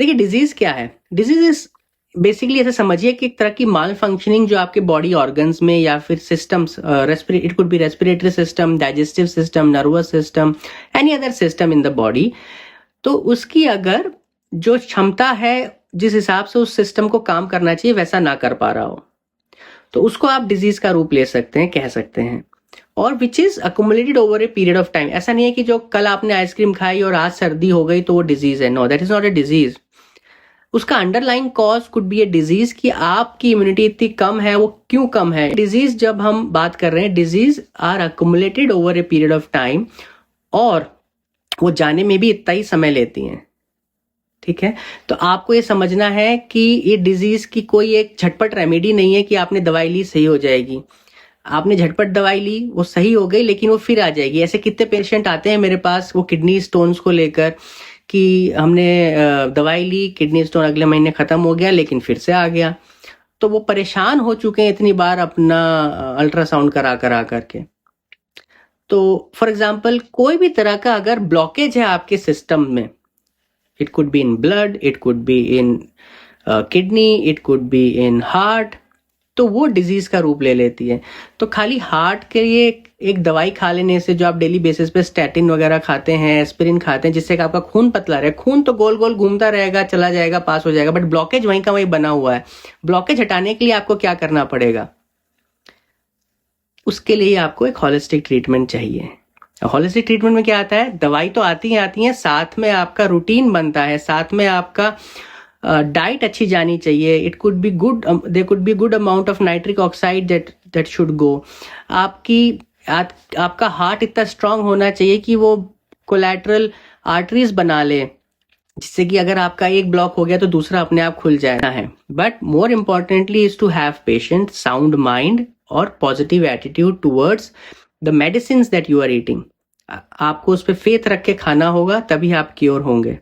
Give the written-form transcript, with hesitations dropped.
देखिए डिजीज क्या है, डिजीज इज बेसिकली ऐसे समझिए कि एक तरह की माल फंक्शनिंग जो आपके बॉडी ऑर्गन्स में या फिर systems, it could B respiratory system, digestive system, nervous system, any other system in the body, तो उसकी अगर जो क्षमता है जिस हिसाब से उस सिस्टम को काम करना चाहिए वैसा ना कर पा रहा हो, तो उसको आप डिजीज का रूप ले सकते हैं, कह सकते हैं। और which is accumulated over a period of time. ऐसा नहीं है कि जो कल आपने आइसक्रीम खाई और आज सर्दी हो गई तो वो डिजीज है, no, that is not a disease. उसका underlying cause could be a disease कि आपकी इम्यूनिटी इतनी कम है। वो क्यों कम है? डिजीज जब हम बात कर रहे हैं, disease are accumulated over a period of time और वो जाने में भी इतना ही समय लेती हैं, ठीक है। तो आपको ये समझना है कि ये डिजीज की कोई एक झटपट रेमेडी नहीं है कि आपने दवाई ली सही हो जाएगी। आपने झटपट दवाई ली, वो सही हो गई, लेकिन वो फिर आ जाएगी। ऐसे कितने पेशेंट आते हैं मेरे पास वो किडनी स्टोन्स को लेकर कि हमने दवाई ली, किडनी स्टोन अगले महीने खत्म हो गया लेकिन फिर से आ गया। तो वो परेशान हो चुके हैं इतनी बार अपना अल्ट्रासाउंड करा करके। तो फॉर एग्जाम्पल कोई भी तरह का अगर ब्लॉकेज है आपके सिस्टम में, it could be in blood, it could be in kidney, it could be in heart, तो वो डिजीज का रूप ले लेती है। तो खाली हार्ट के लिए एक दवाई खा लेने से, जो आप डेली बेसिस पे स्टैटिन वगैरह खाते हैं, एस्पिरिन खाते हैं, जिससे कि आपका खून पतला रहे, खून तो गोल गोल घूमता रहेगा, चला जाएगा, पास हो जाएगा, बट ब्लॉकेज वहीं का वहीं बना हुआ है। ब्लॉकेज हटाने के लिए आपको क्या करना पड़ेगा? उसके लिए आपको एक होलिस्टिक ट्रीटमेंट चाहिए। होलिस्टिक ट्रीटमेंट में क्या आता है? दवाई तो आती है, साथ में आपका रूटीन बनता है, साथ में आपका डाइट अच्छी जानी चाहिए। It could be good, there could be good amount of nitric oxide that should go. आपका हार्ट इतना स्ट्रांग होना चाहिए कि वो कोलैटरल आर्टरीज बना ले, जिससे कि अगर आपका एक ब्लॉक हो गया तो दूसरा अपने आप खुल जाना है। But more importantly is to have patient, sound mind और positive attitude towards the medicine that you are eating. आपको उस पर फेथ रख के खाना होगा, तभी आप क्योर होंगे।